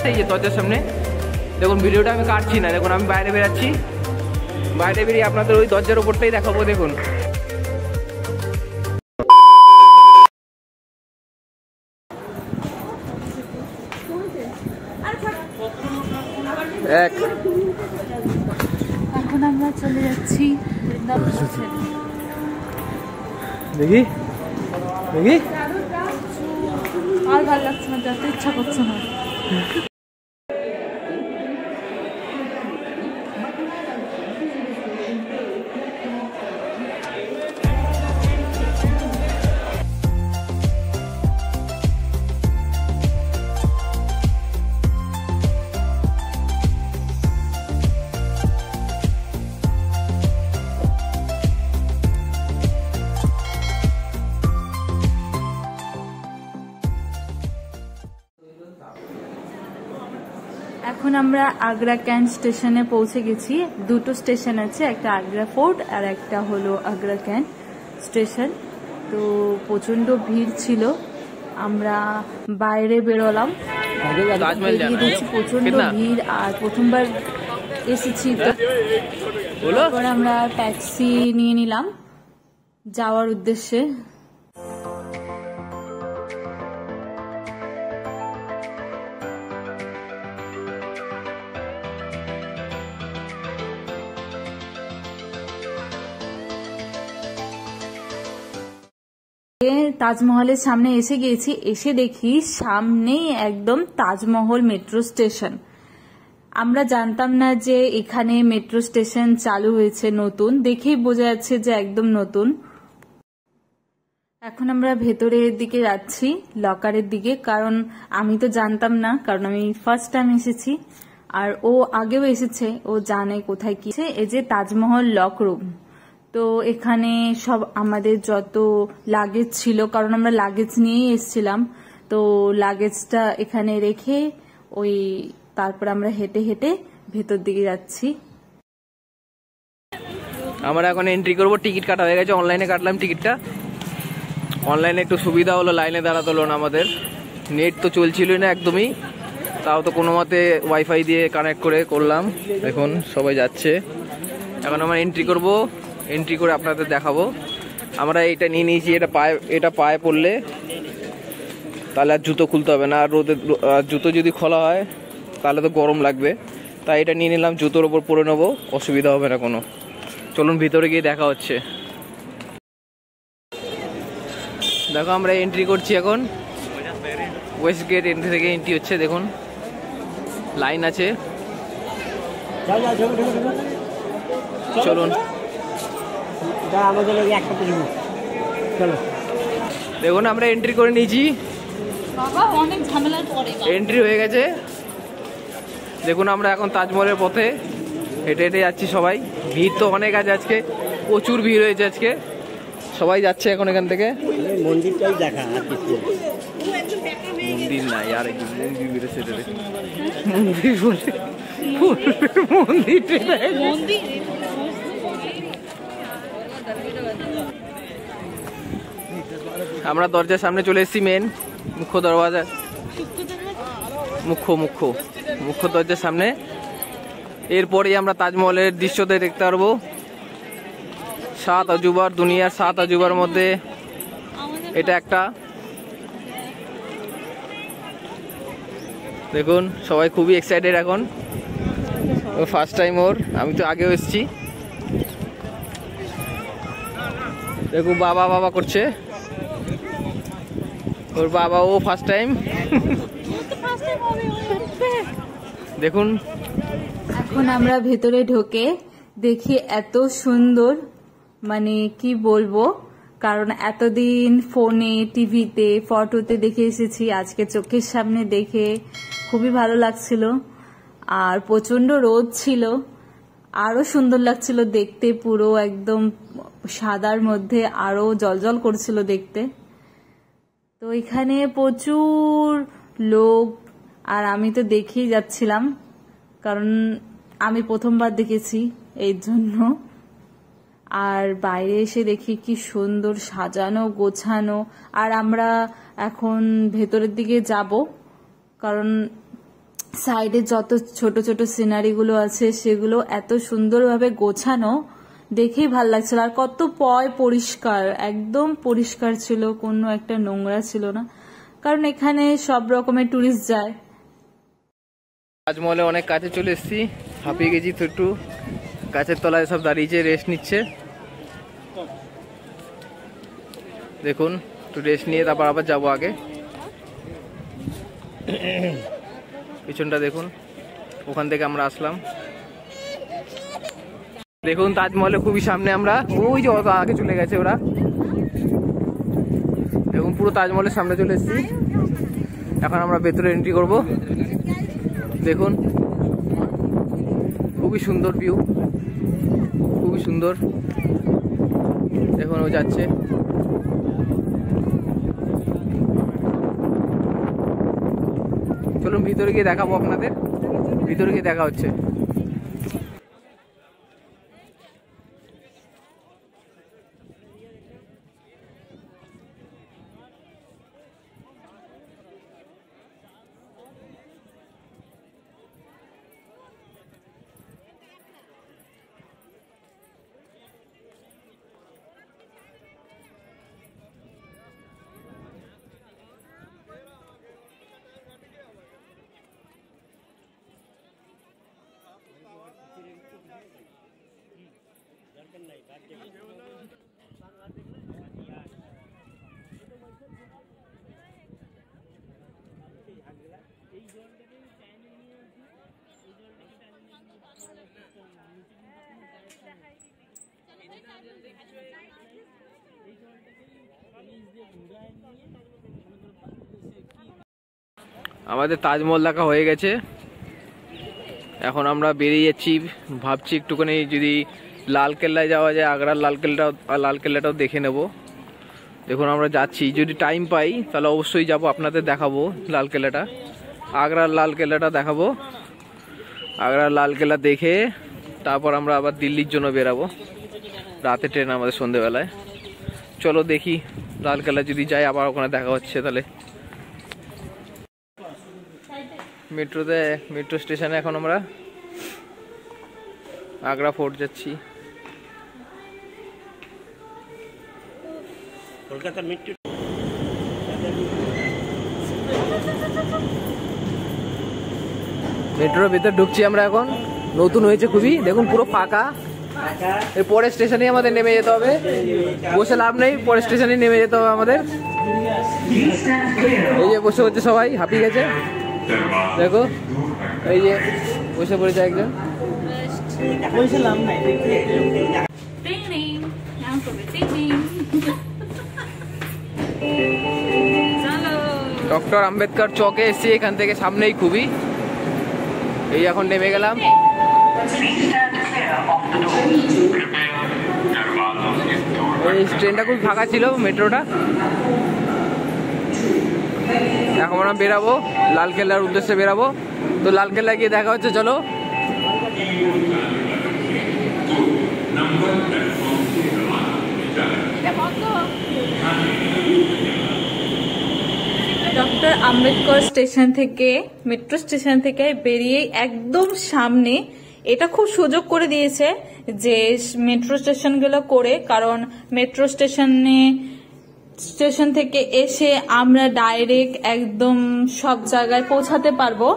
এই যে দরজার সামনে দেখুন, ভিডিওটা আমি কাটছি না, দেখুন আমি বাইরে বেরাচ্ছি, বাইরে বেরিয়ে আপনাদের ওই দরজার উপরটাই দেখাবো। দেখুন এখন আমরা চলে যাচ্ছি দেখি দেখি, আর ভালো লাগছে না, যেতে ইচ্ছা করছে না। এখন আমরা আগ্রা ক্যান্ট স্টেশনে পৌঁছে গেছি। দুটো স্টেশন আছে, একটা আগ্রা ফোর্ট আর একটা হলো আগ্রা ক্যান্ট স্টেশন। তো প্রচন্ড ভিড় ছিল, আমরা বাইরে বেরোলাম, দেখছি প্রচন্ড ভিড়। আর প্রথমবার এসেছি, তারপর আমরা ট্যাক্সি নিয়ে নিলাম যাওয়ার উদ্দেশ্যে। তাজমহলের সামনে এসে গিয়েছি, এসে দেখি সামনেই একদম তাজমহল মেট্রো স্টেশন। আমরা জানতাম না যে এখানে মেট্রো স্টেশন চালু হয়েছে নতুন, দেখেই বোঝা যাচ্ছে যে একদম নতুন। এখন আমরা ভেতরের দিকে যাচ্ছি, লকারের দিকে, কারণ আমি তো জানতাম না, কারণ আমি ফার্স্ট টাইম এসেছি। আর ও আগেও এসেছে, ও জানে কোথায় কি। এই যে তাজমহল লক রুম, তো এখানে সব আমাদের যত লাগেজ ছিল, কারণ আমরা লাগেজ নিয়েই এসেছিলাম, তো লাগেজটা এখানে রেখে ওই তারপর আমরা হেঁটে হেঁটে ভেতর দিকে যাচ্ছি। আমরা এখন এন্ট্রি করবো, টিকিট কাটা হয়ে গেছে, অনলাইনে কাটলাম টিকিটটা। অনলাইনে একটু সুবিধা হলো, লাইনে দাঁড়াতে হলো না আমাদের, নেট তো চলছিলই না একদমই, তাও তো কোনো মতে ওয়াইফাই দিয়ে কানেক্ট করে করলাম। দেখুন সবাই যাচ্ছে, এখন আমরা এন্ট্রি করব, এন্ট্রি করে আপনাদের দেখাবো। আমরা এটা নিয়ে নিয়েছি, এটা পায়ে পড়লে তাহলে আর জুতো খুলতে হবে না, আর রোদে জুতো যদি খোলা হয় তাহলে তো গরম লাগবে, তাই এটা নিয়ে নিলাম, জুতোর ওপর পরে নেবো, অসুবিধা হবে না কোনো। চলুন ভিতরে গিয়ে দেখা হচ্ছে। দেখো আমরা এন্ট্রি করছি এখন, ওয়েস্ট গেট এন্ট্রি থেকে এন্ট্রি হচ্ছে। দেখুন লাইন আছে, চলুন। দেখুন আমরা এন্ট্রি করে নিয়েছি, এন্ট্রি হয়ে গেছে। দেখুন আমরা এখন তাজমহলের পথে হেঁটে হেঁটে যাচ্ছি সবাই। ভিড় তো অনেক আছে আজকে, প্রচুর ভিড় হয়েছে আজকে, সবাই যাচ্ছে এখন এখান থেকে। মন্দিরটাই দেখা, মন্দির নাই আর মন্দির বেরোচ্ছে, মন্দির বলে মন্দির। আমরা দরজার সামনে চলে এসেছি, মেন মুখ্য দরজা, মুখ্য দরজার সামনে। এরপরেই আমরা তাজমহলের দৃশ্যতে দেখতে পারবো। 7 অজুবার, দুনিয়ার 7 অজুবার মধ্যে এটা একটা। দেখুন সবাই খুবই এক্সাইটেড এখন, ফার্স্ট টাইম ওর, আমি তো আগেও এসেছি। দেখুন বাবা বাবা করছে, ওর বাবা, ও ফার্স্ট টাইম। দেখুন এখন আমরা ভেতরে ঢোকে দেখি এত সুন্দর, মানে কি বলবো, কারণ এতদিন ফোনে, টিভিতে, ফটোতে দেখে এসেছি, আজকে চোখের সামনে দেখে খুবই ভালো লাগছিল। আর প্রচন্ড রোদ ছিল, আরো সুন্দর লাগছিল দেখতে, পুরো একদম সাদার মধ্যে আরো জলজল করছিল দেখতে। তো এখানে প্রচুর লোক, আর আমি তো দেখেই যাচ্ছিলাম, কারণ আমি প্রথমবার দেখেছি এই জন্য। আর বাইরে এসে দেখি কি সুন্দর সাজানো গোছানো। আর আমরা এখন ভেতরের দিকে যাব, কারণ সাইডে যত ছোট ছোট সিনারি গুলো আছে সেগুলো এত সুন্দরভাবে গোছানো, দেখেই ভাল লাগছিল। আর কত পরিষ্কার, একদম পরিষ্কার ছিল, কোনো একটা নোংরা ছিল না, কারণ এখানে সব রকমের টুরিস্ট যায়। তাজমহলে অনেক কাছে চলে এসেছি, হাঁপিয়ে গেছি তো, একটু গাছের তলায় সব দাঁড়িয়েছে, রেস্ট নিচ্ছে। দেখুন, একটু রেস্ট নিয়ে তারপর আবার যাবো আগে। পিছনটা দেখুন, ওখান থেকে আমরা আসলাম। দেখুন তাজমহলে খুবই সামনে আমরা, ওই যে অত আগে চলে গেছে ওরা। দেখুন পুরো তাজমহলের সামনে চলে এসেছি। এখন আমরা ভেতরে এন্ট্রি করব। দেখুন খুবই সুন্দর ভিউ, খুবই সুন্দর। দেখুন ও যাচ্ছে। চলুন ভিতরে গিয়ে দেখাবো আপনাদের, ভিতরে গিয়ে দেখা হচ্ছে। আমাদের তাজমহল দেখা হয়ে গেছে, এখন আমরা বেরিয়ে যাচ্ছি। ভাবছি একটুখানি যদি লালকেল্লায় যাওয়া যায়, আগ্রার লালকেল্লাটাও দেখে নেব। দেখুন আমরা যাচ্ছি, যদি টাইম পাই তাহলে অবশ্যই যাব, আপনাদের দেখাবো লালকেল্লাটা, আগ্রার লালকেল্লাটা দেখাবো। আগ্রার লালকেল্লা দেখে তারপর আমরা আবার দিল্লির জন্য বেরাবো, রাতে ট্রেন আমাদের সন্ধেবেলায়। চলো দেখি লালকেল্লা যদি যাই, আবার ওখানে দেখা হচ্ছে তাহলে। মেট্রো স্টেশনে এখন আমরা আগ্রা ফোর্ট যাচ্ছি। কলকাতা মেট্রোর ভিতর ঢুকছি আমরা এখন, নতুন হয়েছে খুবই। দেখুন পুরো ফাঁকা। এই পরের স্টেশনে আমাদের নেমে যেতে হবে, বসে লাভ নেই, পরের স্টেশনে নেমে যেতে হবে আমাদের। এই যে বসে হচ্ছে সবাই, হাঁপিয়ে গেছে। দেখো এই যে বসে পড়েছে একজন। ডক্টর আম্বেদকর চকে এসছি, এখান থেকে সামনেই খুবই। এই এখন নেমে গেলাম। এই ট্রেনটা খুব ফাঁকা ছিল, মেট্রোটা। এখন আমরা বেরাবো, লালকেল্লার উদ্দেশ্যে বেরাবো। তো লালকেল্লা গিয়ে দেখা হচ্ছে, চলো। ডক্টর আম্বেদকর স্টেশন থেকে, মেট্রো স্টেশন থেকে বেরিয়ে একদম সামনে, এটা খুব সুযোগ করে দিয়েছে যে মেট্রো স্টেশনগুলো করে, কারণ মেট্রো স্টেশন থেকে এসে আমরা ডাইরেক্ট একদম সব জায়গায় পৌঁছাতে পারবো।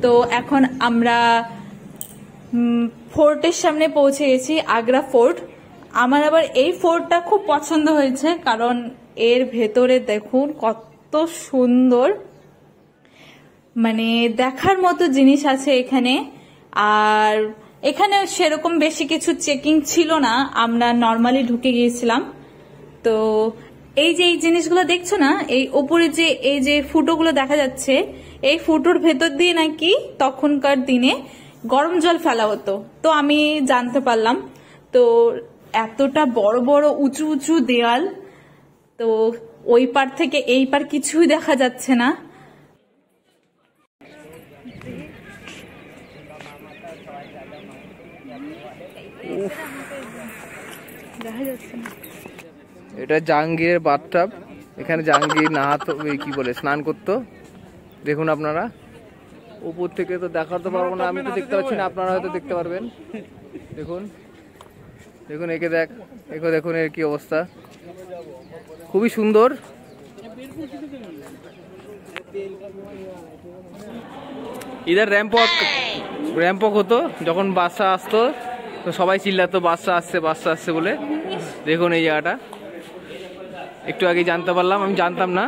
তো এখন আমরা ফোর্টের সামনে পৌঁছে গেছি, আগ্রা ফোর্ট। আমার আবার এই ফোর্টটা খুব পছন্দ হয়েছে, কারণ এর ভেতরে দেখুন কত সুন্দর, মানে দেখার মতো জিনিস আছে এখানে। আর এখানে সেরকম বেশি কিছু চেকিং ছিল না, আমরা নর্মালি ঢুকে গিয়েছিলাম। তো এই যে এই জিনিসগুলো দেখছো না, এই উপরে যে এই যে ফুটোগুলো দেখা যাচ্ছে, এই ফুটোর ভেতর দিয়ে নাকি তখনকার দিনে গরম জল ফেলা হতো। তো আমি জানতে পারলাম। তো এতটা বড় বড় উঁচু উঁচু দেয়াল, তো ওই পার থেকে এই পার কিছুই দেখা যাচ্ছে না। দেখা যাচ্ছে না। এটা জাহাঙ্গীরের বাথটাব, এখানে জাহাঙ্গীর নাহাতো, কি বলে, স্নান করতো। দেখুন আপনারা উপর থেকে তো দেখাতে পারবো না, আমি তো দেখতে পাচ্ছি না, আপনারা হয়তো দেখতে পারবেন। দেখুন দেখুন, একে দেখুন এর কি অবস্থা, খুবই সুন্দর। ইধার র্যাম্প ওয়াক হতো যখন বাচ্চা আসতো, তো সবাই চিল্লাতো বাচ্চা আসছে বলে। দেখুন এই জায়গাটা একটু আগে জানতে পারলাম, আমি জানতাম না।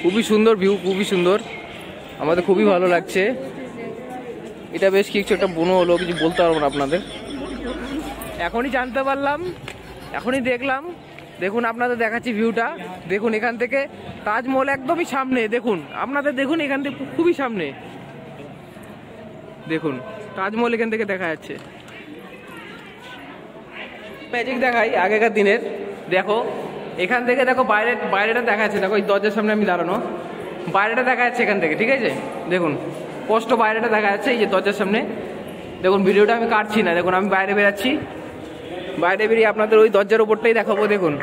খুবই সুন্দর ভিউ, খুবই সুন্দর, আমাদের খুবই ভালো লাগছে। এটা বেশ কিছু একটা বনো হলো, কিছু বলতে পারবো না আপনাদের, এখনই জানতে পারলাম, এখনই দেখলাম। দেখুন আপনাদের দেখাচ্ছি ভিউটা, দেখুন এখান থেকে তাজমহল একদমই সামনে, দেখুন আপনাদের, দেখুন এখান থেকে খুবই সামনে, দেখুন তাজমহল এখান থেকে দেখা যাচ্ছে। ম্যাজিক দেখাই আগেকার দিনের, দেখো এখান থেকে দেখো বাইরেটা দেখা যাচ্ছে, দেখো এই দরজার সামনে আমি দাঁড়ানো, বাইরেটা দেখা যাচ্ছে এখান থেকে, ঠিক আছে? দেখুন স্পষ্ট বাইরেটা দেখা যাচ্ছে, এই যে দরজার সামনে। দেখুন ভিডিওটা আমি কাটছি না, দেখুন আমি বাইরে বেরাচ্ছি, বাইরে বেরিয়ে আপনাদের ওই দরজার উপরটাই দেখাবো। দেখুন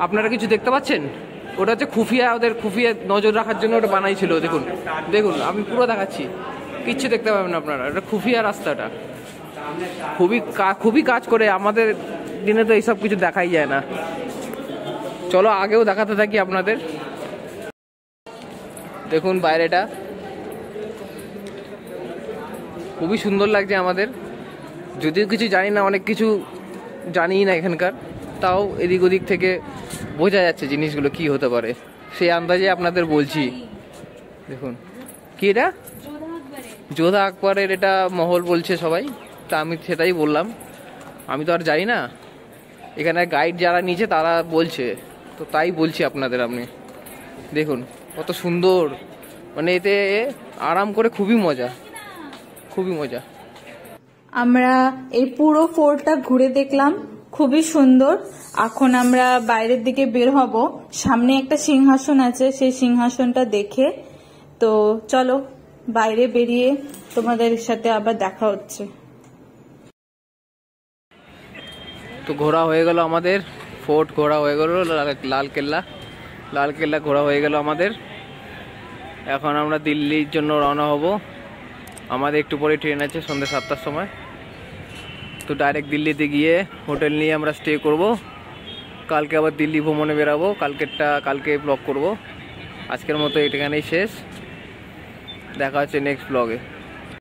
আপনারা কিছু দেখতে পাচ্ছেন? ওটা হচ্ছে খুফিয়া, ওদের খুফিয়া নজর রাখার জন্য ওটা বানাইছিল। দেখুন দেখুন আমি পুরো দেখাচ্ছি, কিচ্ছু দেখতে পাবেন আপনারা, এটা খুফিয়া রাস্তাটা, খুবই কাজ করে, আমাদের দিনে তো এইসব কিছু দেখাই যায় না। চলো আগেও দেখাতে থাকি আপনাদের। দেখুন বাইরেটা খুবই সুন্দর লাগছে আমাদের, যদিও কিছু জানি না, অনেক কিছু জানি না এখানকার, তাও এদিক ওদিক থেকে বোঝা যাচ্ছে জিনিসগুলো কি হতে পারে, সেই আন্দাজে আপনাদের বলছি। দেখুন কি এটা, যোধা আকবরের এটা মহল বলছে সবাই, তা আমি সেটাই বললাম, আমি তো আর জানি না, এখানে গাইড যারা নিচে তারা বলছে, তো তাই বলছি আপনাদের। আপনি দেখুন কত সুন্দর, মানে এতে আরাম করে খুবই মজা, খুবই মজা। আমরা এই পুরো ফোর্টটা ঘুরে দেখলাম, খুবই সুন্দর। এখন আমরা বাইরের দিকে বের হব, সামনে একটা সিংহাসন আছে, সেই সিংহাসনটা দেখে। তো চলো বাইরে বেরিয়ে তোমাদের সাথে আবার দেখা হচ্ছে। তো ঘোরা হয়ে গেল আমাদের, ফোর্ট ঘোরা হয়ে গেল, লাল কেল্লা ঘোরা হয়ে গেল আমাদের। এখন আমরা দিল্লির জন্য রওনা হব, আমাদের একটু পরে ট্রেন আছে সন্ধ্যে 7টার সময়। তো ডাইরেক্ট দিল্লিতে গিয়ে হোটেল নিয়ে আমরা স্টে করব, কালকে আবার দিল্লি ভ্রমণে বেরাবো, কালকে ব্লগ করব। আজকের মতো এখানেই শেষ, দেখা হচ্ছে নেক্সট ব্লগে।